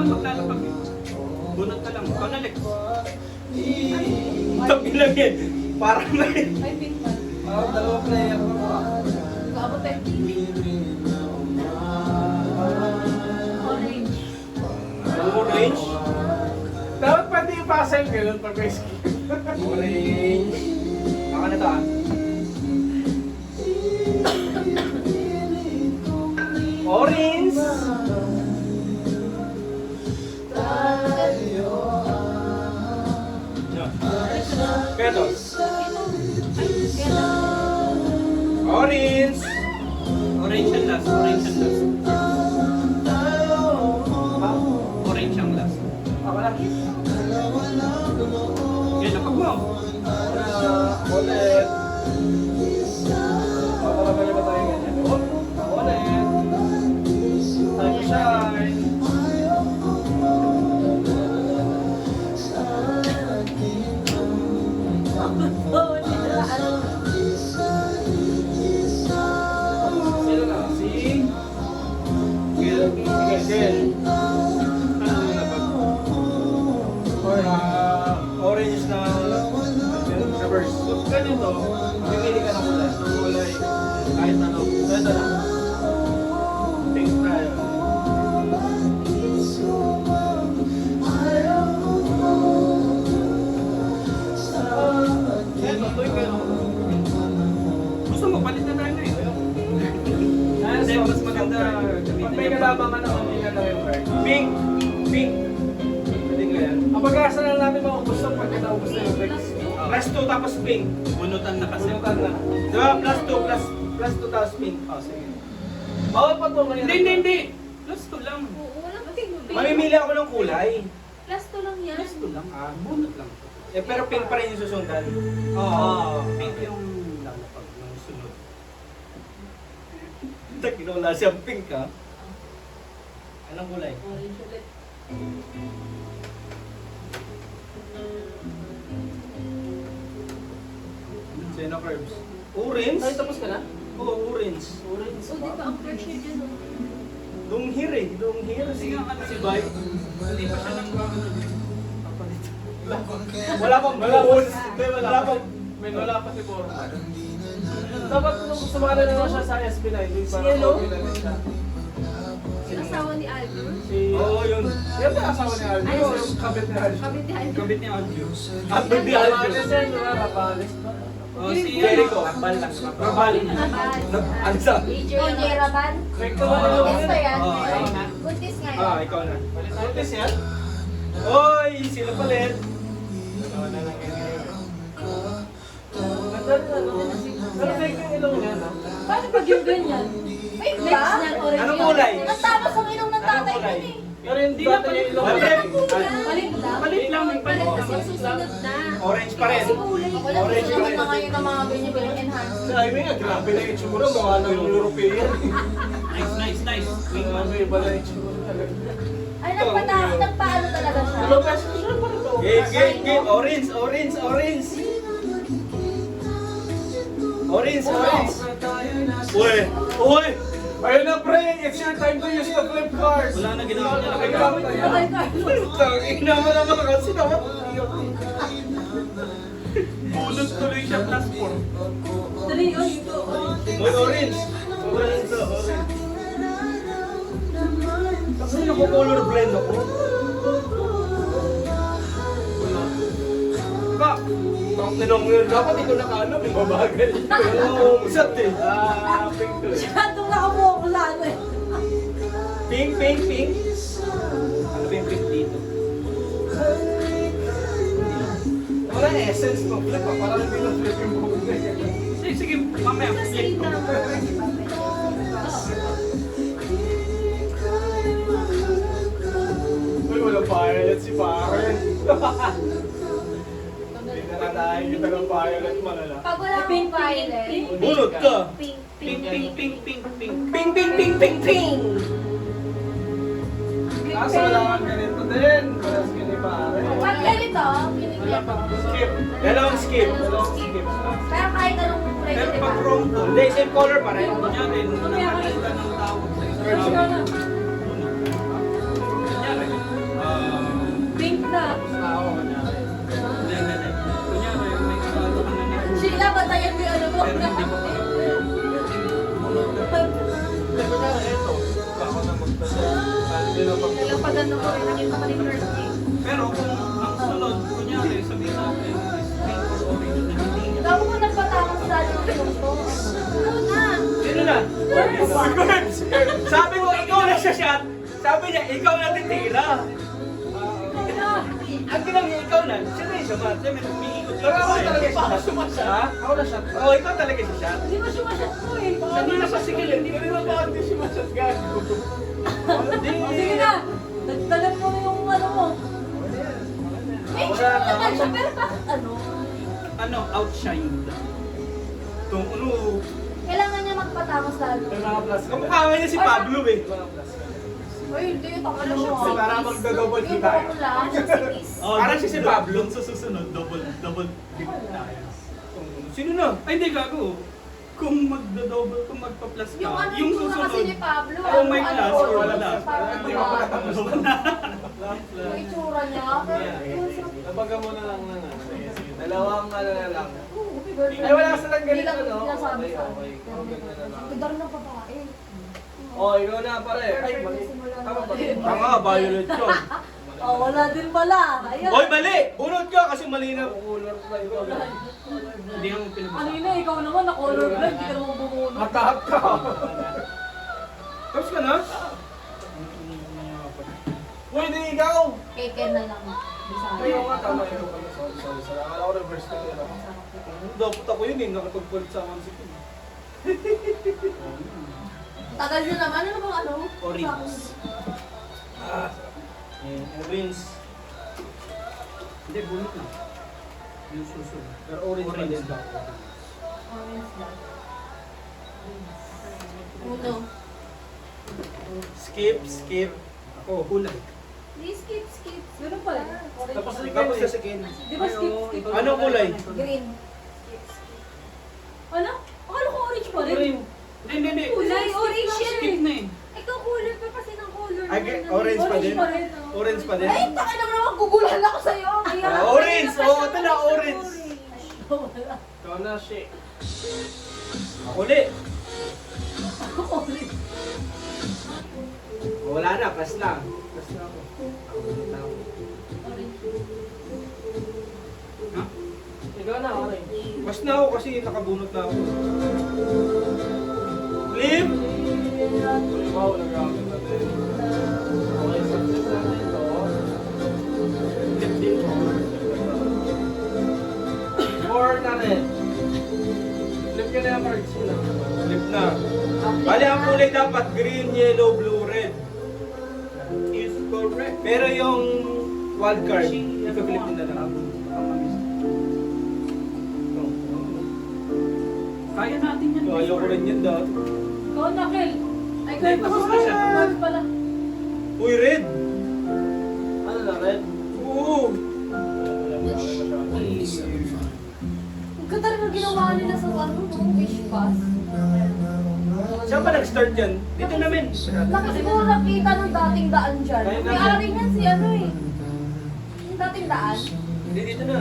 naman maglalapag eh. Bunot ka lang. Ikaw na, Lex. Tabi lang yan. Parang may... Ay, pink man. Parang dalawa player ko pa. Kabot eh. Orange. Orange. Dapat pwede ipasa yung ganun pag may ski. Orange. Baka na to ah. Orange. Kaya to. Orange. Orange ang last. Orange ang last. Orange ang last. Ako lang. Yan, napag mo. Ulit. Papalaban niya ba tayo ganyan? Ulit. Time to shine. Sino na? Si Gil. Sige, Gil. Ano yung napag? Or orange na reverse. So, ganito, pipili ka ng kulay. Kulay, kahit ano. So, ito na. Pink tayo. Ito, tuwing ganun. Gusto mo, palit na tayo ngayon. Hindi, mas maganda gamitin pag may yung kalabangan naman, hindi na lang yung card. Pink! Pink! Pwede ko yan. Ang pag-asa na natin maubos na pagka naubos na yung Vex. Plus 2 tapos pink. Bunutan na kasi. Bunutan na. Diba? Plus 2 tapos pink. Oh, sige. Bawal pa to ngayon. Hindi. Plus 2 lang. Oo, walang pink. Mamimili ako ng kulay. Plus 2 lang yan. Plus 2 lang. Bunot lang. Eh, pero pink pa rin yung susundan. Oo. Pink yung lalapag ng sunod. Wala siyang pink ha. Anong kulay? Orange ulit. Sino curves? Orange? Ay, tapos ka na? Oo, orange. Orange. So, di ba ang first shade yun? oh? Lunghir eh. Lunghir. Kasi nga ano si Bay, hindi pa siya nang Wala pang buhos. Wala pang... Wala pa si Borma. Dapat nung sumali na lang siya sa SB9, yung parang Yellow? okay na rin siya. Yung asawa ni Albert? Si... Oo, yun. Yan ba asawa ni Alvin? Ay, O yung kabit ni Alvin? Kabit ni Albert. kabit ni Andrew. At hindi Rapales yan, di ba? Rapales ba? Oh, si Jericho. Rabal lang. Rabal. Ano sa? Oh, Jeraban? Recto na yung Buntis pa yan. Oo, ayun na. Buntis ngayon. Ah, ikaw na. Notice yan? Oy, sila palit. Asawa na lang yun. Ganda rin ano? Pero fake yung ilong niya, no? Paano pag yung ganyan? Ay, mix niyan, orange. Anong kulay? Natapos ang ilong ng tatay ko kulay? eh. Pero hindi na niya ilong Palit. niya. Palit lang? Palit lang, may palit Palit lang. kasi susunod na. Orange pa rin. Kasi kulay. Ako lang Orange gusto pa naman rin. na ngayon ng mga ganyan bilang enhanced. Ay, may nga, grabe na yung tsura. Mukha na yung European. Nice. Wingman. Ano yung pala yung tsura talaga? Ay, nagpaano talaga siya. Ano pa siya pa ito? Game. Orange. Orange. Uy. Ayun na, pre. It's your time to use the flip cards. Wala na ginawa niya na kay Gamit Gamit. na yan. Tangina mo naman kasi naman. Bunot tuloy siya plus 4. Three, oh, ito. May orange. Orange. Kasi nako-color blend ako. Ba? Ang tinong yun, dapat ito nakaano, may babagal. Oo, sat eh. Pink to eh. Siyadong nakabuha ko sa ano eh. Pink. Ano ba yung pink dito? Wala na essence ng flip ah, parang hindi na flip yung buhok na yan. Sige, mamaya. Flip ko. Uy, walang violet si Paren. Hindi na tayo kita ng violet malala. Pag wala pink violet. Bunot ka. Pink. Pink. Ping. Kaso wala kang ganito din. Wala skin ni Paren. Pag ganito, binigyan ko. Skip. Dalawang skip. Pero kahit anong kulay Pero ko, pag diba? wrong to, Hindi, same color pa rin. kunyari, nakakita ng tawag sa isang Search. bunot. Kunyari, pero hindi ko pa. Ito, ako na magtanda. Hindi na pag... Kailan pa gano'n ko rin, nakita ko ni Kirsty. Pero kung ang sunod, kunyari, sabihin natin, is pink or orange na hindi. Ikaw mo nagpatapos sa ano yung to. Ano na? Sino na? Sabi mo, ikaw na siya shot. Sabi niya, ikaw na titira. Ang ginawa niya, ikaw na. Siya na yung sumat. Siyempre, umiikot Pero ako lang. talaga Baka siya. sumasya. Ha? Ako na siya. Oo, ikaw talaga siya shot. Hindi mo sumasyat ko eh. Sabi na pa sige, hindi mo na ba hindi siya masyat gago. Hindi. Sige na. Nagtalam mo yung ano mo. May Wala na. naman siya, pero bakit ano? Ano, outshined. Itong ano, Kailangan niya magpatapos lalo. May mga plus ka. kamukha nga niya si Pablo eh. May mga plus ka. Uy, hindi. Taka lang Kasi siya. para magdo-double Yung kita. buhok lang, siya sinis. Oh, parang siya si Pablo. Sa susunod, double dip tayo. Sino na? Ay, hindi gago. Kung magdo-double, kung magpa-plus ka, Yung ano yung yung kasi ni susunod, Pablo. kung may ano, class ano, or wala. parang Hindi ko pa wala. natapos. Yung itsura niya. Pero yung sa... Nabaga mo na lang na nga. Sige, sige. Dalawang ano na lang. Oh, okay, girl. Ay, wala silang ganito, Hindi lang no? sinasabi Okay, sa okay. Oh, ganyan na lang. Ang dami ng babae. Oh, ikaw na pare. Ay, mali. Tama ba? tanga, violet yun. Oh, wala din pala. Ayan. Oy, mali! Bunot ka kasi mali na. Color pa ikaw. Hindi ang pinag-usapan. Kanina, ikaw naman na color blind, hindi ka naman bumunod. Mataap ka. Tapos ka na? Uy, di ikaw! Keke na lang. Ayaw nga, tama ikaw pala. Sorry, sorry. Sorry. Akala ko reverse ka nila. Dapat ako yun eh, nakapag-pulit sa akin si Kim. Tagal nyo naman, ano bang ano? Orange. Orange. Hindi, bunot na. Yung susunod. Pero orange pa din. Orange lang. Uno. Skip. Ako, kulay. Please skip. Ganun pala. Orange. Tapos na Tapos sa second. Di ba skip? Ano kulay? Green. Ano? Akala ko orange pa rin. Green. Hindi. Kulay, orange yan Skip eh. na eh. Ikaw color pa kasi ng color. Ay, naman. orange pa din? oh. Orange pa din? Ay, taka naman naman, gugulahan ako sa'yo. Kaya, Orange! Oo, ito na, orange. Wala. Ikaw na, shit. Ako ulit. Orange. Wala na, press lang. Press na ako. Ako ulit na ako. Orange. Ha? Ikaw na, orange. Press na ako kasi nakabunot na ako. Flip! Wow, nag-gamit natin. Okay, success natin ito. Flip din. Four na rin. Flip ka na yung cards mo lang. Flip na. Bali, ang kulay dapat green, yellow, blue, red. Is correct. Pero yung wild card, ika-flip din na lang. Kaya natin yan. Kaya ko rin yan dati. Ikaw, Nakil. Ay, Hindi, girl, tapos na siya. girl pala. Uy, red! Ano na, red? Oo! Ang ganda rin ang ginawa nila sa ano, no? Wish pass. Saan ba nag-start yan? Dito namin. Siguro nakita nung dating daan dyan. Kaya May namin. aring yan si ano eh. Yung dating daan. Hindi, dito na.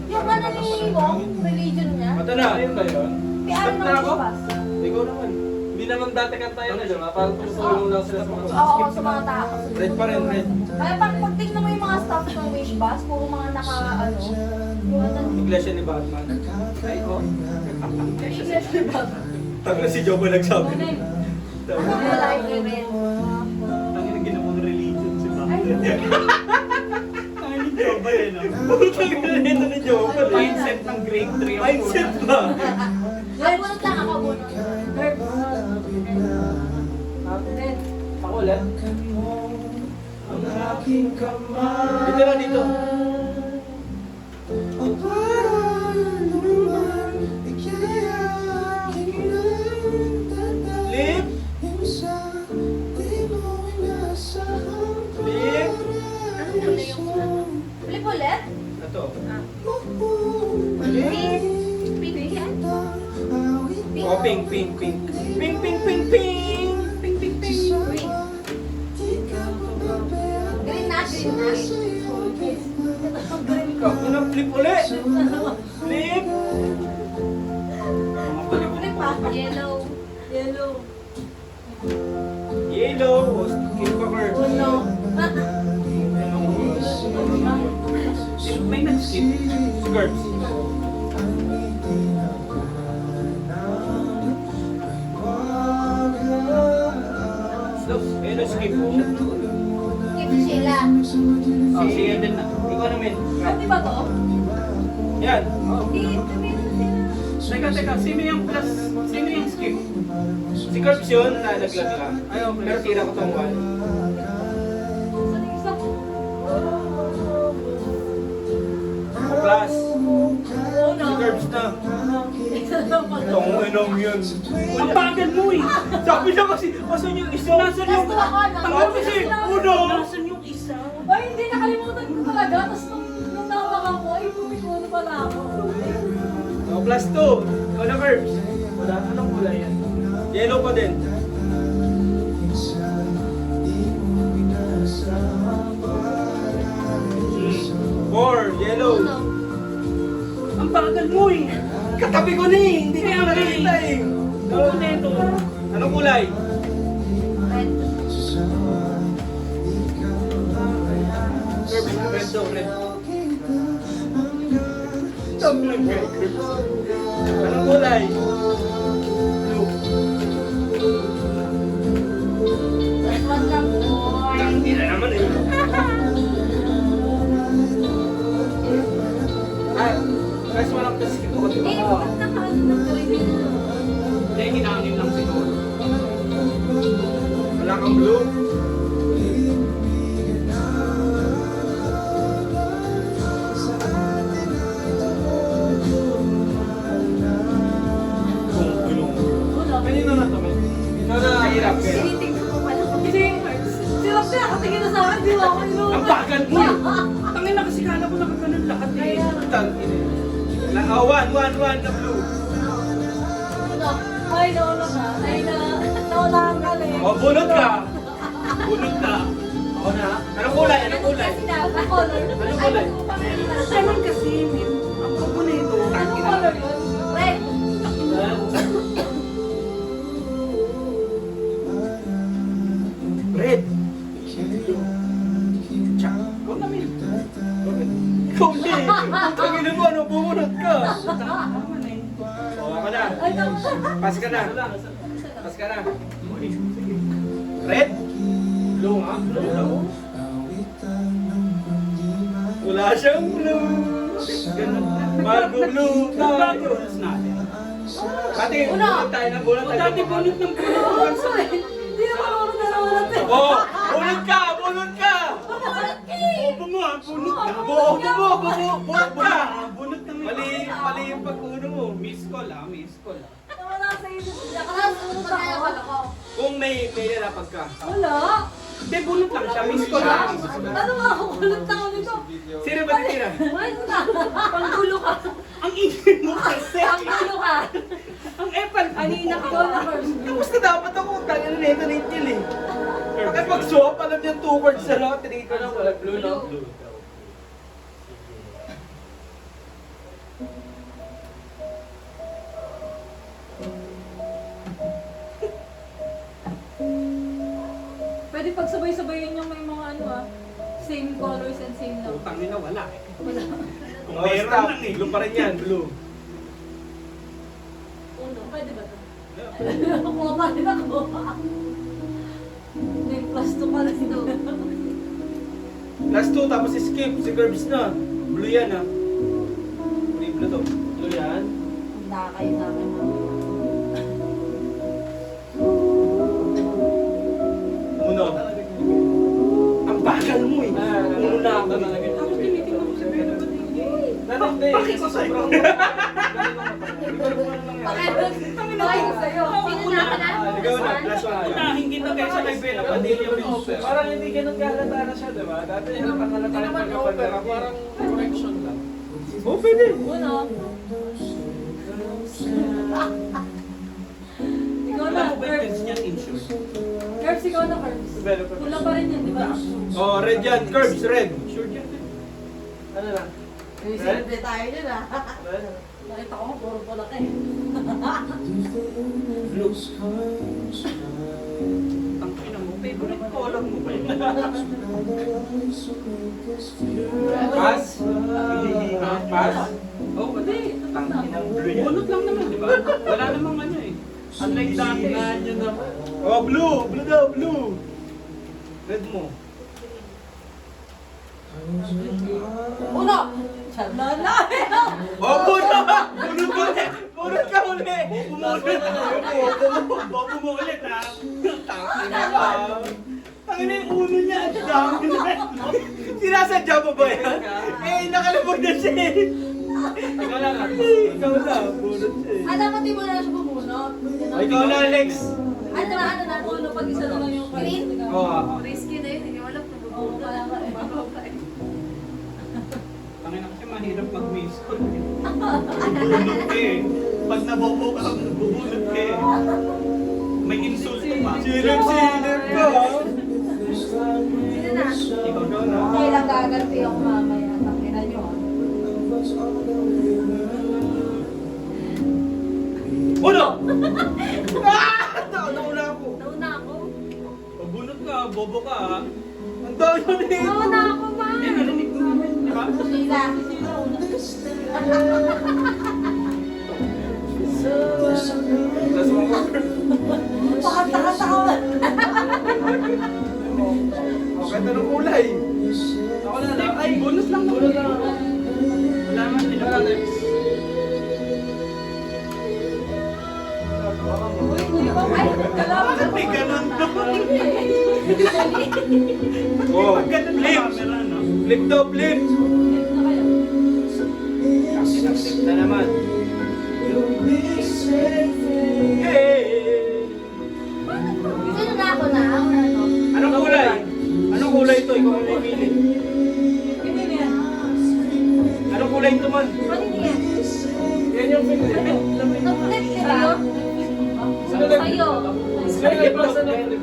Yung ano ni Wong, religion niya. Ito na. Ayun ba yun? May aring Stop ng na ako? wish pass. Ikaw naman. Hindi naman dati kanta yun, di ba? Parang tutulong lang sila sa mga Oo, sa mga tao. Red pa rin, red. Kaya pag tingnan mo yung mga staff ng wish pass, puro mga naka ano. Yung ano. Iglesia ni Batman. Ay, oh. English, diba? Tapos si Jobo nagsabi. Ano yun? Tapos, Ano yung like red? ang ina ginawang religion si Batman. Ang ni Jobo eh, no? Putang ina ito ni Jobo. Mindset ng grade 3 ang mindset ba? Kabunot lang ako, bunot. Red. Red. Ako ulit? Dito na, dito. Flip! Flip! Ano muna yung flip ulit? Ito. Pink. Pink yan? Oh, pink. Pink. Pink, pink, pink, pink! Pink, pink, pink! Green. Green na, green na. Yellow. Yellow, o skip pa Curbs. Uno. May nag-skip. Si Curbs. Yellow, skip po. Ito sila. Oh, sige din na. Ikaw naman. Pati ba to? Yan. Hindi, meron sila. Teka, sino yung plus, sino yung skip? Si Curbs yun, nalaglag ka. Ay, okay. Pero tira ko tong wall. Saan yung isa? O plus. Uno. Si Curbs na. Isa lang pala. Itong inong yun. Ang bagal mo eh! Sabi niya kasi, asan yung isa? Nasaan yung... Last ako na. Tama kasi, uno. Nasaan yung isa? Ay, hindi, nakalimutan ko talaga. Tapos nung nawakan ko, ay, pumikuno pala ako. O plus 2. Ikaw na Curbs. Wala, anong kulay yan? Yellow pa din. Four, yellow. Uno. Ang bagal mo eh! Katabi ko na eh, hindi ko Kaya nga nakikita eh. Ako na ito. Anong kulay? Red. Curbs, red daw, red. Sabi ng red, Curbs. Anong kulay? Blue. Last one lang, boy. Hindi na naman eh. Ay, guys, walang skip ko. Di ba? Eh, ba't nakaano ng reveal? Hindi, hinangin lang siguro. Wala kang blue. Uno. Kanino na to, men? Ikaw na. Kahirap, kahirap. Tinitignan ko pala. Kasi, sirap na nakatingin na sa akin, di ba ako inuuna? Ang bagal mo eh! Tangin na kasi kala ko nakaganon lahat eh. Kaya, Oh, one na blue. uno. Ay, nauna ka. Ay, naunahan ka rin. Oh, bunot ka. Bunot ka. Ako na. Anong kulay? Anong kulay? Kasi na, na color. Anong Ay, kulay? magpapakita. Naman kasi, min. Ang bago na ito. Anong color yun? Red. Red. Huwag na, min. Ikaw na eh. Pagin mo, ano, bumunot ka. Tama na eh. O, ako na. Ay, nauna. Pas ka na. Wala. Pas ka na. Red? Blue nga. Blue daw. Wala siyang blue. Ganun na. Margo blue tayo. Bagos natin. Dati, Uno. bunot tayo ng bunot. O dati bunot ng bunot. Ano eh? Hindi naman ako nagkakawalat eh. Oh, bunot ka, bunot ka. Nakawalat ka eh. Opo mo ah, bunot ka. Bunot ka. Bunot ka nga. Mali yung pag-uno mo. Miss call ah, miss call ah. Nawala sa iyo. Nakakasunod ako. Kung may nilapag ka. Wala. Hindi, bunot lang siya, miss call lang. Ano nga ako? Kulit na ako nito. Sino ba titira? Wala. Panggulo ka. Ang ingin mo kasi. Panggulo ka. Ang epal kanina ka. Ikaw na first. Kamusta dapat ako? Tangin na ito na yung kill eh. Bakit pag-swap, alam niya 2 words na lang. Tinigil ko na wala. Blue no? Blue. Pwede pagsabay-sabayin yung may mga ano ah. Same colors and same love. Utang nila wala eh. Wala. Kung Oh, meron stop. lang eh. Blue pa rin yan, blue. Uno. Pwede ba ito? Kuha pa rin ako. May plus 2 pa rin ito. Last 2, tapos skip. Si Curbs na. Blue yan ah. Blue to. Blue yan. Handa kayo sa akin. Uno. Ang bagal mo eh. Uno na ako. Ako tinitingnan ko sa pera ba Hindi. Bakit ko sa'yo? Bakit ko sa'yo? Sino na ka na? Ikaw na, last one. Unahin kita kaysa kay Bella Padilla. Parang hindi ganun kahalata na siya, di ba? Dati yung pangalata yung pagkapagkara, parang correction lang. Oh, pwede. Uno. Ikaw na, Wala ko ba yung Curbs. pens niya, insure? Curbs, ikaw na, Curbs. Pula pa rin yun, di ba? Oh, red yan. Curbs, red. Sure yan. Ano na? Celebrate tayo dyan ah. Red? Nakita ko, puro pala ka eh. Ang ina mo, favorite color mo ba yun? Pass? Pass? Oh, Hindi, tangin ng blue. Bunot lang naman, di ba? Wala namang ano eh. Unlike dati. Nyo naman. Oh, blue! Blue daw, blue! Red mo. Uno! Lala! Oh, bunot! Bunot ka ulit! Bunot ka ulit! Bobo mo ulit ha. Tangin na ka. Tangin na yung ulo niya. Ang dami na. Sinasadya mo ba yan? Eh, nakalabog na siya eh! Ikaw lang ha. Ikaw na, bunot siya eh. Ah, dapat di mo na siya bumunot. Oh, ikaw na, Alex! Ano na, uno, pag isa na lang yung Green? Oh, Risky na yun, hindi mo alam kung Oo, kaya nga eh. Tangin na kasi mahirap mag-miss call. Bubunot ka eh. Pag nabobo ka, bubunot ka eh. May insulto pa. Silip-silip ka! Sino na? Ikaw daw na. Kailang gaganti ako mamaya. Tangina nyo ah. Uno! Nauna ako. Nauna ako. Pabunot ka, bobo ka ha. Ang dami yun eh! Nauna ako ba? Hindi, narinig ko namin, di ba? Sila. Last one ko. Pakanta-kanta ka ba? Oh, ganda ng kulay. Ako na Hindi, lang. ay, bonus lang naman. Bunot lang ako. Wala naman sila. Wala, Alex. Uy, hindi ba? Ay, kalaban Bakit may ganun to? Oh, Pag ganun na flip! camera, no? Flip daw, flip! na kayo. Flip na naman. Hey! Sino na ako na? Or ano? Anong kulay? Anong kulay ito? Ikaw ang pipili. Hindi na yan. Anong kulay ito man? Ano yan? Yan yung pinili. Nag-flip, di ba? Sino Sa'yo. Sino nagpasa ng flip?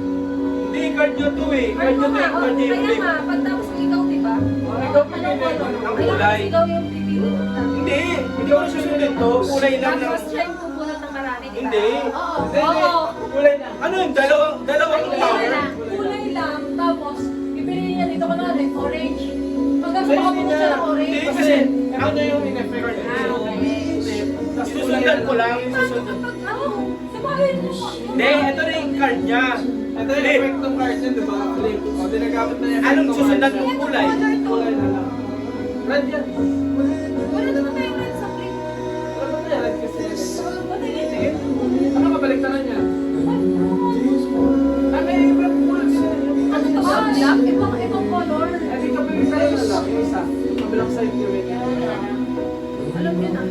Hindi, card nyo to eh. Card nyo to eh. Card nyo yung Kaya flip. nga, pagtapos ikaw, di ba? Ikaw pipili. Ang Kaya kulay. ikaw yung pipili ko na. Hindi, hindi ko susundin to. Kulay lang ng... Tapos siya yung pupunot ng marami, di ba? Hindi. Oo. Hindi, Oo. kulay na. Ano yun? Dalawang Kulay power? na. Kulay lang, tapos pipiliin niya dito ko na rin, orange. Pagka Sa'yo makapunod siya ng orange. Hindi, Kasi, ito na yung in-effect. Ah, okay. Susundan ko lang. Susundan. Oo, sabahin mo. Hindi, ito na yung card niya. Ito yung effect ng card niya, di ba? Flip. O, dinagamit na yung effect Anong ng susundan card. mong kulay? Kulay na lang. Red yan. Wala naman tayo red sa flip. Ano na yan? Red kasi. Sige. Ano kabaliktaran niya? Ah, may iba't kulay siya. Ano to? Ah, Black? ibang color. Eh, di kabaliktaran na lang. Yung isa. Kabilang side yung red. Alam niyo na.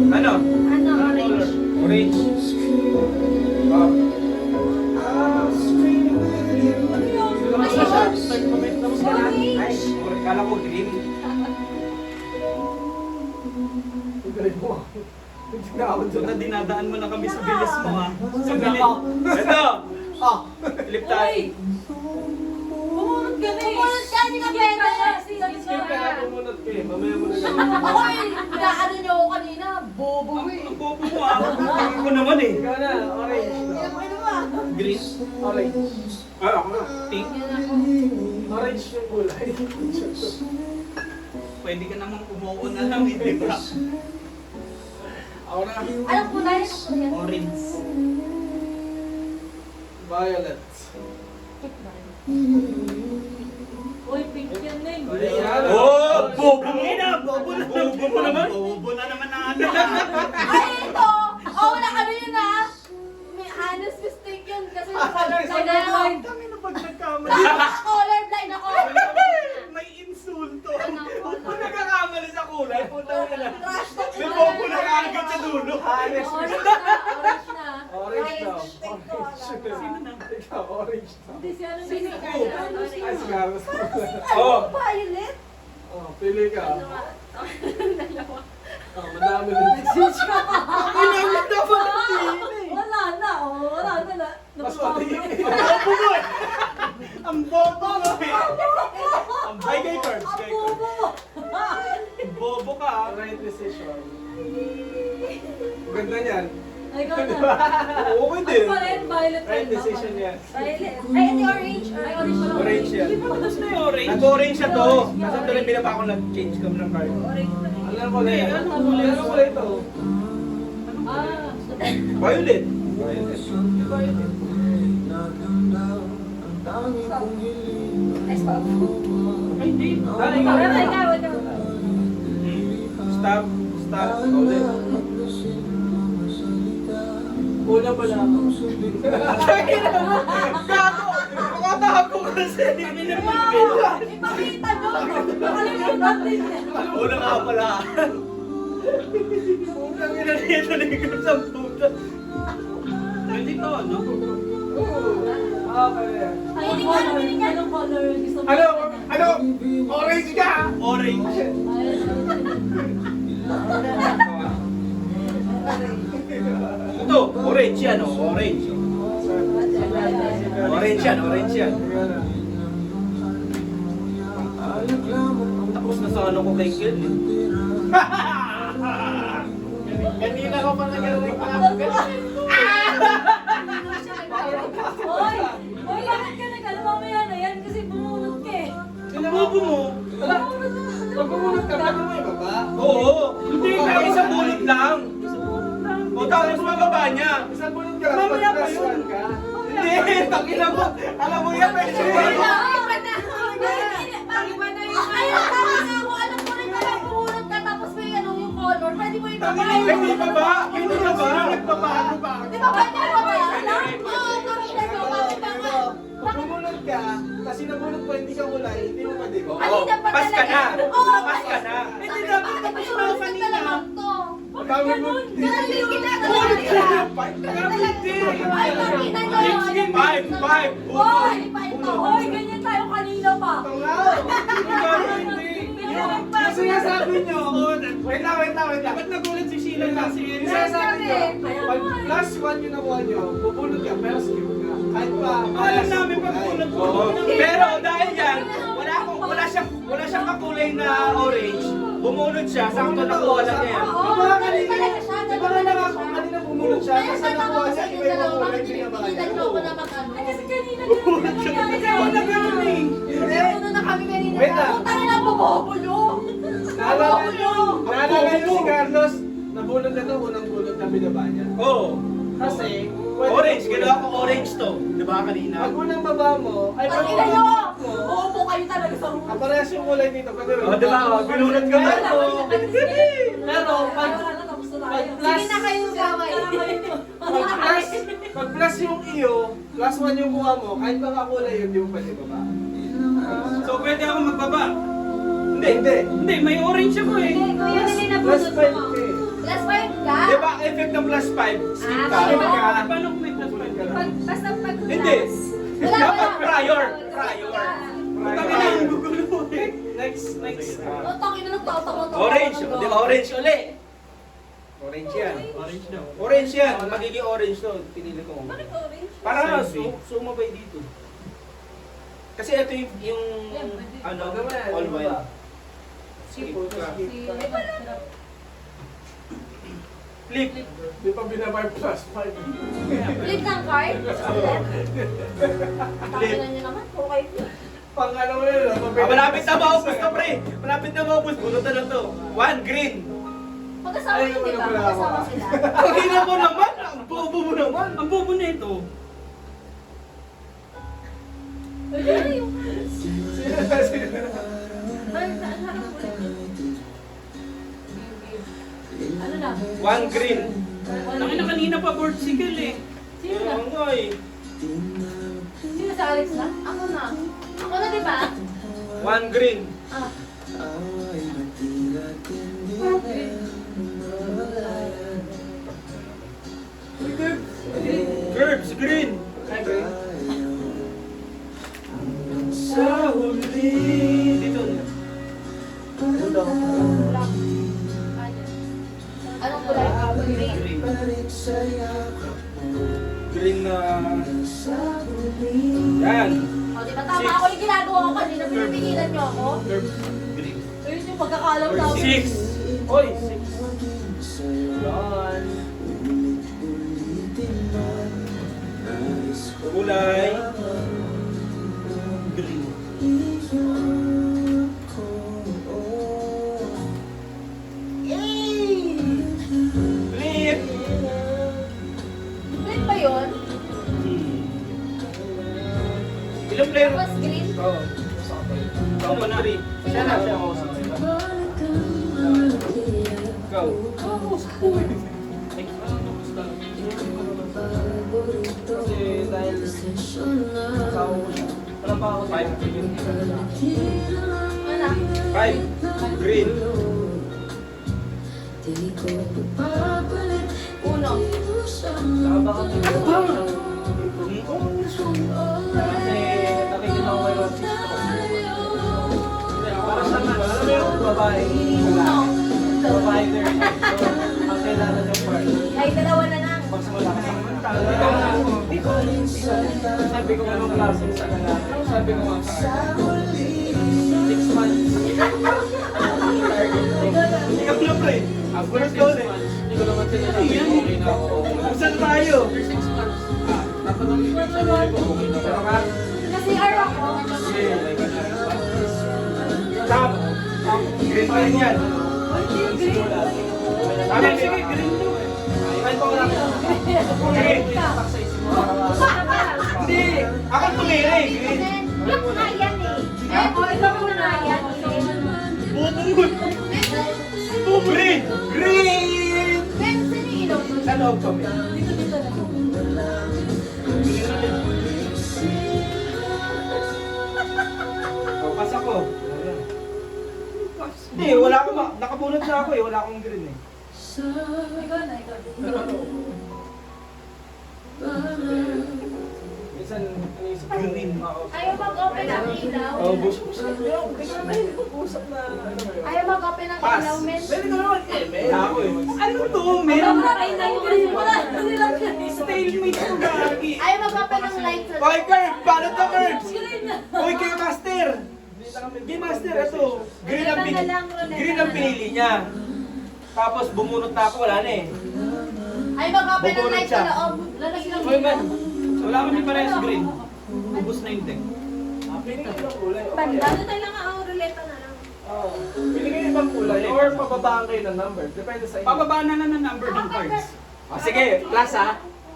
Ano? Ano, orange. Orange. Oh. Tapos na siya. Tapos ka na. Ay, kala ko green. Galing mo. Hindi na ako So dyan. na dinadaan mo na kami sa bilis mo ha. Sa Ito. bilis. Ito. Ah! Flip tayo. Uy! Bumunod ka na eh. Bumunod ka, hindi ka pwede. Skip ka na pumunod ka eh. Mamaya mo na lang. Hoy! Inaano niyo ako kanina. Bobo eh. Ang bobo mo ha. Ako naman eh. Ikaw na, orange. Green, Orange. Ah, ako na. pink. Yan ako. Orange yung kulay. Pwede ka namang umuo na lang, eh, di ba? Ako na. Anong kulay? Anong kulay? Orange. Violet. Uy, pink yan na eh. Ayan. Oh, bobo mo. Bobo na. Bobo mo naman. Bobo na naman na ano. Ay, ito! Oh, wala kami yun ah! May honest mistake yun kasi Colorblind. Kami na pag nagkamali. colorblind ako. May insulto. Ano, Kung nagkakamali sa kulay, puta na lang. Trash talk May na bobo yan. na kaagad sa dulo. Honest. Orange na, orange na. Orange daw. Sino na? Ikaw, orange daw. Hindi siya ano Sino dito. ka? Ay, Scarlett. Oh. Ano, violet? Oh, pili ka. Dalawa. Oh, madami din. Switch ka pa. Pinamit na ba? Wala na, oh. Wala na. Mas mati yun. Bobo mo eh. Ang bobo mo eh. Ang high cards. Ang bobo mo. Bobo ka ha. Right decision. Ganda niyan. Ay, ikaw na. Oo, pwede. Ano pa rin? Violet pa Right rin ba? decision yan. Violet. Ay, hindi orange. Ay, orange pala. Orange yan. Tapos na yung orange. Nag-orange siya to. Kasi tuloy pinapa ako nag-change kami ng card. Orange pa rin. Alam ko na yan. Alam ko na ito. Ah, Violet. Nice pa. Ay, hindi. Dali Ikaw, ka. ikaw, ikaw. Stop. Stop. Ulit. Una pa lang. Gago! Makatago kasi. Wow! Ipakita nyo! Nakalimutan din eh. Una nga pala. Putang ina nito na yung sa puta. Pwede to, no? Ah, pala yan. anong color? Anong color gusto mo? Ano? Orange ka! Orange. Ito, orange yan oh. Orange. Orange yan, orange yan. Tapos na sa ano ko kay Gil eh. Kanina ko pa nag-aring pa. Hoy! Hoy, bakit ka nag-ano mamaya na yan? Kasi bumunot ka eh. Ang bobo mo. Pag pumunod ka, pwede mo ibaba. Oo. Hindi, kaya isang bulot lang. O tapos mababa niya. Isang bulot ka, Mamaya pa pag yun. +1 ka. Hindi, takina mo. Alam mo yan, may Iba na! Iba na yun. Ay, tama nga ako. Alam ko rin pala pumunod ka tapos may ano yung color. Pwede mo ibaba. Hindi ba ba? Hindi ba ba? Nagbabago ba? Di ba pwede mo ba yan? Oo, kanina nyo. Bakit ba nga? Pag pumunod ka, kasi nabunod mo hindi ka kulay, hindi mo pwede ko. Kanina pa Pas ka talaga. na. Oo, Pas ka na. Hindi dapat ka pa sumunod na naman to. Dami mo. Ganun din ginagawa nila. Ay, kanina nyo. Five. Hoy, pa ito. Hoy, ganyan tayo kanina pa. Kasi sinasabi nyo, wait lang. Ba't nagulat si Sheila kasi? Yung sinasabi nyo, pag +1 yung nakuha nyo, bubunod ka, pero skip ka. Kahit pa, Alam namin pag bunot mo. Oo. Pero dahil yan, wala siyang kakulay na orange. Bumunod siya, sakto nakuha lang niya. Oo, Diba ganun talaga siya. Di ba Ganun talaga nga siya. kanina bumunod siya, Kaya kasi sana nakuha ako siya, sa iba inyo yung dalawa, kulay, bakit pinabaka pinipigilan nyo ako na mag-ano? Ay, kasi kanina ganun na nangyari sa Ikaw na ganun eh. Puno na kami kanina. Wait lang. Puta na bubobulo. Naalala nyo si Carlos, nabunod na to, unang bunod na binaba niya. Oo. Kasi, pwede Orange, mo ginawa ko orange to. Di ba kanina? Pag unang baba mo, ay pag Pag ina nyo. unang mo, Uupo kayo talaga sa room. kaparehas yung kulay dito, pwede mo. O, di ba? Binunod ka ba? Pero pag Sige na kayo gaway. pag plus yung iyo, +1 yung kuha mo, kahit baka kulay yun, di mo pwede baba. So pwede ako magbaba. Hindi. Hindi, may orange ako eh. Kuya, hindi na Plus bunot 5 mo. ka eh. Plus 5 ka? Di ba effect ng +5? Skip ka. Ah, Skip ka. Paano kung may plus one ka? Basta pag Hindi. Wala, Dapat wala. prior. Putang ina yung gugulo eh. Next. Totoo, ina nagtatawa to. Orange. Di ba orange uli? Orange yan. Orange daw. Orange yan. Magiging orange to. Pinili ko. Bakit orange? Para Same sumabay dito. Kasi ito yung ano, all white. Skip ka. Flip. Di pa binaba yung +5. Flip ng card? Takinan nyo naman. Okay. Pang ano mo yun, Malapit na maubos to, pre. Malapit na maubos. Bunot na lang to. 1 green. Magkasama yun, di ba? Magkasama sila. Ang hina mo naman. Ang bobo mo naman. Ang bobo na ito. Ano yung... Ano na? 1 green. Tangina kanina pa Portugal eh. Sino na? Ano nga eh. Sino sa Alex na? Ako na. Ako na, di ba? 1 green. Ah. Curbs, green. Sa huli. Dito. Anong kulay? Green. Green na... Yan. O, di ba tama ako yung ginagawa ko kanina? Pinipigilan nyo ako? Curbs, green. Ayun yung pagkakalam namin. 6. Oy, 6. Yan. Kulay. Green. Flip! Green ba yun? Ilang player? Tapos green? Oo. Ikaw pa na. Siya na siya ako. Ikaw. Kasi dahil asawa ko siya. Wala pa ako sa Ano? 5. Green. Uno. Saka baka kasi nakikita ko kayo sa para sa man, alam mo yung babae, babae there. So, ang kailangan yung part. Ay, dalawa na lang. Pag simula ka sabi ko anong klaseng sa lalaki. Sabi ko nga sa 6 months. Ikaw na pre. After 6 months, hindi ko naman sinasabi ko okay na ako. Saan tayo? After 6 months, tatanungin ko yung sarili ko okay na. Pero ka, Kasi araw ako. Top. Green pa rin yan. Tama, sige, green to. kahit pa wala ka. Green. Hindi. Ako tumiri. Green. Black nga yan eh. Eh, o, ito mo na yan. Bubungol. Green. Green. Ben, saan yung ilaw mo? Sa loob kami. Dito na. O, pas ako. Hindi, wala akong nakabunot na ako eh. Wala akong green eh. Ikaw na, ikaw. Minsan, iniisip ko Green. Ayaw mag-open ng ilaw. Oh, bus. usap na ano mo yun. Ayaw mag-open ng Pass. ilaw, men. Pwede ka naman, Wala ako eh. Ano to, men? Wala kayo na yung green. Wala nilang green. Stalemate to gagi. Ayaw mag-open ng light sa Oy, Curb! Paano to, Curb? Green na. Oy, kayo, Master! Game Master, ito. Green ang pinili. Green ang pinili niya. Tapos bumunot na ako, wala na eh. Ayaw mag-open ng Bubunot light siya. sa loob. Lalagyan ng Oy, man. Wala kami parehas green. Ubus na yung deck. Pili kayo ng kulay. okay Banda yan. na tayo lang ang ruleta na lang. Oo. Pili kayo ibang kulay or pababaan kayo ng number. Depende sa inyo. Pababa na ng number ng cards. Ah, sige, plus ha.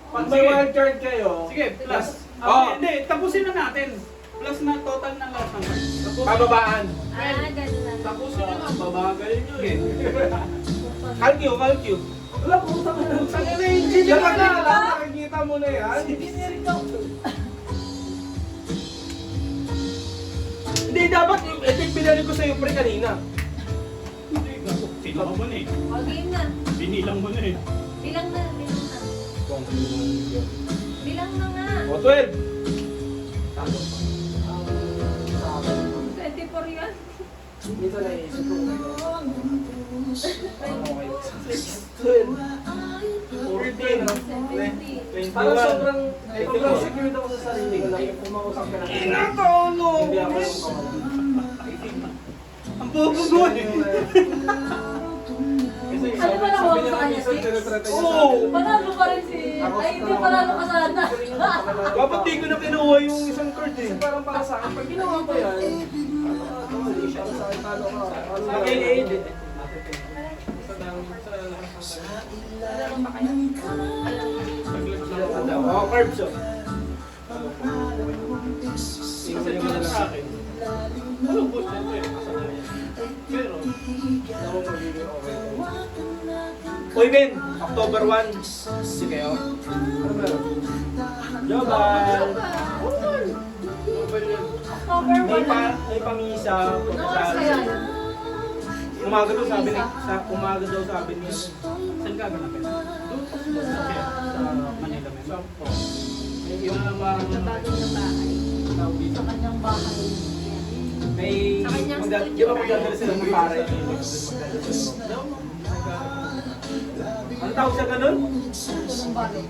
Pag may wild card kayo, Sige, plus. Oh. Hindi, tapusin na natin. Plus na total na lahat ng cards. Pababaan. Ganun lang. Tapusin na lang, babagal nyo eh. Calcio, calcio. wala po sa kanila. Saan na yung engineer Dapat ka? na lang, nakikita mo na yan. Hindi, dapat ito yung pinali ko sa'yo pre kanina. Hindi, gato. Sino mo na eh. O, game na. Binilang mo na eh. Bilang na, bilang na. Bilang na nga. O, 12. 24 yan. Minsan naisip ko. Okay. 12. 14. 70. Parang 21. sobrang secured ako sa sarili ko lang. Kung mausap ka na. Inatono! Hindi ako yung kawalan. Ang bobo mo eh. Kasi Ano ba nakuha sabi ko niya sa kanya, minsan, six? tinatrata niya Oo. Panalo pa rin si... Ay, hindi panalo ka sana. Dapat di ko na kinuha yung isang card eh. Kasi parang para sa akin, pag ginawa ko yan, mali siya sa akin, talo ka. Akin eh. Oh, carbs oh. Tingnan niyo na sa akin. Ano po siyempre? Pero, Ako magiging okay. Uy, Ben, October 1. Sige, oh. Ano meron? Jobal. Cover May 1. may pamisa. Ano oras kaya yun? Umaga daw sabi ni, umaga daw sabi niya. saan ka ganapin? Doon po sa Manila men. Yung parang Sa bagay ng bahay. Sa kanyang bahay. May, Sa kanyang di ba magdadala sila ng pare? Ano tawag sa ganun? Tulong bahay.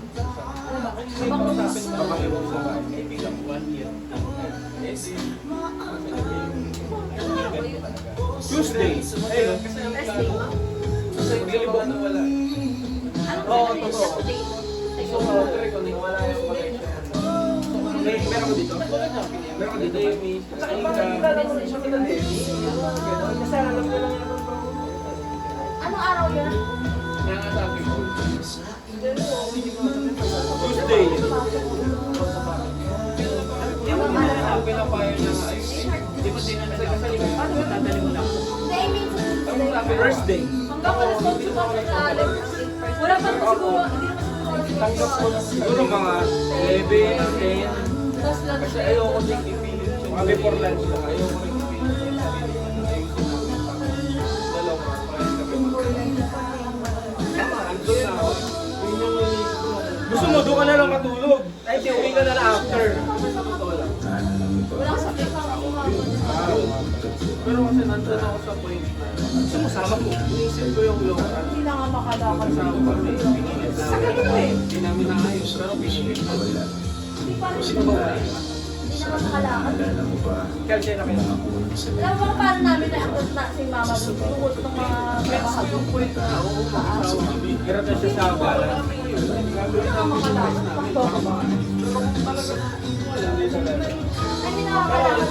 Ano ba? Sabang iwag sa bahay. Kaibigan ko 1 year. Tuesday. Ayun. kasi ginawa na wala. Ano Oo, ba totoo. yung date? So, okay, kung wala yung connection. Meron ko dito? Meron ko dito? Saka parang kilala ko rin siya kila Demi. Ganun. Kasi alam ko lang yung Anong araw yun? Kaya nga sabi ko. Tuesday. Di ba pinapayag niya nga ayun? Di ba dinadala ako? Paano ba dadali mo lang? Hindi, I mean, Tuesday. First day. Hanggang alas 8 pa sa alam. Wala pa siguro, hindi naman siguro Siguro mga 11, 10. Tapos lunch Kasi break. ayoko din ipilit. Mga before lunch lang. Ayoko rin ipilit. Dalawa. Andun na ako. Yun yung iniisip ko. Gusto mo, doon ka na lang matulog. Ay, di, uwi ka na lang after. Walang sakit ang umabot. Pero kasi nandun ako sa point na Gusto mo, sama ko. iniisip ko yung long run. Hindi na nga makalakad. Kasama kami. Pinilit na. Sakit mo eh. Hindi namin naayos. Pero pinilit na. Hindi pa rin hindi na nga makalakad. Kaya na kayo. Alam mo kung paano namin na-accord na si Mama doon tungkol ng mga Gets ko yung point na oo, makasama kami. Hirap na siya sa bala. Gagawin namin yung best namin. Para baka. Pero kung talaga wala, hindi talaga. Ay, hindi na makalakad.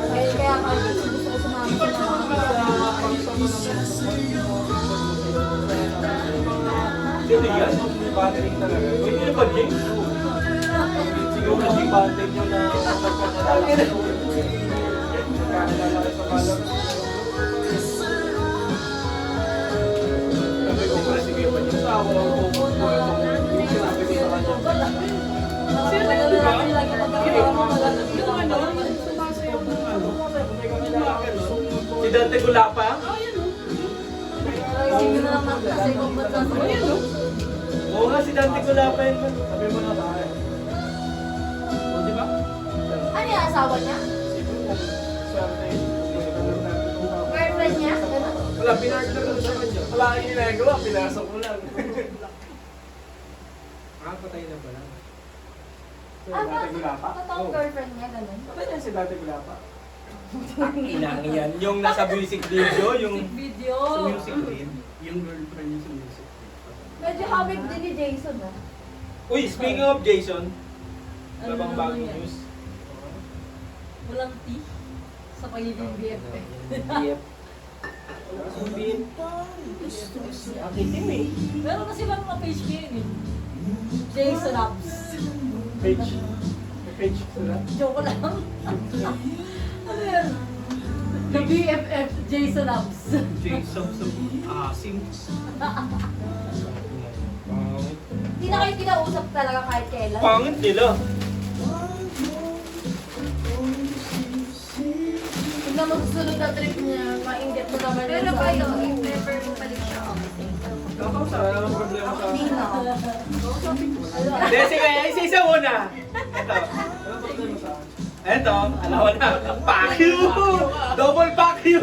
Pero kaya nga gusto ko sumama sa Sino yan? Battery talaga. Uy, yun ba, James? Siguro kasi battery nyo na magkakalaga. Nagkakalaga sa bala. Sabi ko, kasi kayo ba yung tao? Yung sinabi ko sa kanya. Sino ba yung lagi lagi Si Dante Gulapa? Sige na naman kasi kung ba't nasa Oo nga, si Dante Gulapa yun. Sabi mo na tayo. O, di ba? Ano yung asawa niya? Swerte. Girlfriend niya? Ganun? Wala, pinartner ko sa kanya. Wala kang ginagawa, pinasok ko lang. Patay na pala. Dati Gulapa? Totoong girlfriend niya, ganun? Patay niya si Dati Gulapa. Inang yan. Yung nasa music video, yung video. Music din. Yung girlfriend niya sa music. Medyo habig din ni Jason, ah. Uy, speaking of Jason, Ano wala bang naman bagong yan? news? Walang tea sa pagiging BFF. BF. Sabihin. Akitim eh. Meron na silang mga page ngayon eh. Jason Abs. Page. May page sila. Joke lang. Ano yan? The BFF Jason Abs. Jason sa asim. Hindi na kayo kinausap talaga kahit kailan. Pangit nila. Tignan mo susunod na trip niya, mainggit mo naman. Pero kayo, if never balik siya, Kakausap. Wala namang problema sa hindi na. Hindi, sige, isa-isa muna. Ito. Ano problema sa akin? Ito, alam mo na. Fuck you! Double fuck you!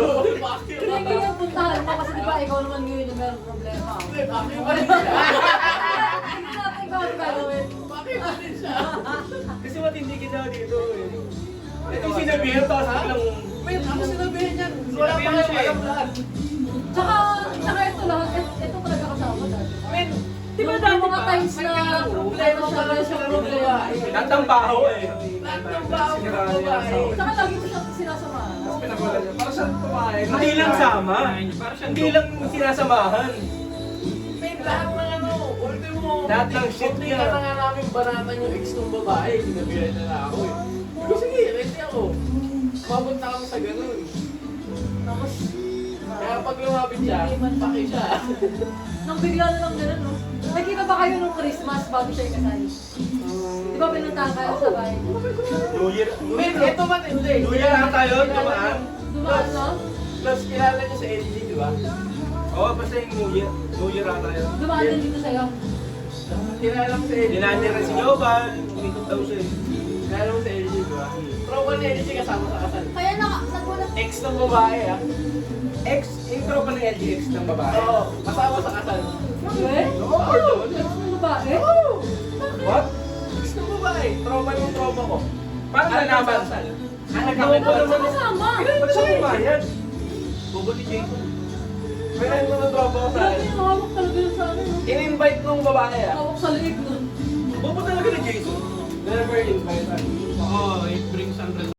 Hindi ganyan puntahan mo kasi di ba ikaw naman ngayon yung meron problema. Bakit pa rin siya? Hindi natin ikaw ang gagawin. Bakit pa rin siya? Kasi matindi kita dito eh. Ito yung sinabihan, tapos biglang... Wait, ako sinabihin yan. Wala pa kayo alam lahat. Tsaka ito lahat, ito talaga kasama dati. Men, Di ba dati mga times na problema siya na siya problema? natambaho eh. Natambaho ng babae. Saka lagi mo siyang sinasamahan. Tapos pinagawa niya. Para siyang tumahay. Hindi lang sama. Hindi lang sinasamahan. May lahat ng ano, ultimo. Lahat ng shit Hindi niya. ka na nga namin banatan yung ex ng babae. Sinabihan niya na ako eh. Pero sige, ready ako. Mapunta kami sa ganun. Tapos, kaya pag lumapit siya, paki siya. Nang bigla na lang ganun, no? Nakita ba kayo nung Christmas bago siya ikasal? Di ba pinuntahan kayo sa bahay? New Year. Men, ito man hindi. New Year na tayo, dumaan. Dumaan na? Plus, kilala niya sa LG, di ba? Oo, basta yung New Year. New Year ata yun. Dumaan din dito sa'yo. Kilala mo sa LG. Dinanira si Yoban. Umikot daw siya eh. Kilala mo sa LG, di ba? Tropa ni LG kasama sa kasal. Kaya nagulat. Ex ng babae, ah. Ex, intro pa ng LGX ng babae. Oo, kasama sa kasal. Eh? Oo, pardon. Ano ba eh? Oo! What? Ex ng babae. Tropa yung tropa ko. Parang nalaman. Kasal. Ang nagkakalit Bakit siya kasama? Ba't siya kumayad? Bobo ni Jason. May nang tropa ko sa Grabe akin. yung hawak talaga yun sa akin, no? In-invite nung babae ah. Hawak sa liig, no? Bobo talaga ni Jason. Never invite ah. Oo, it brings 100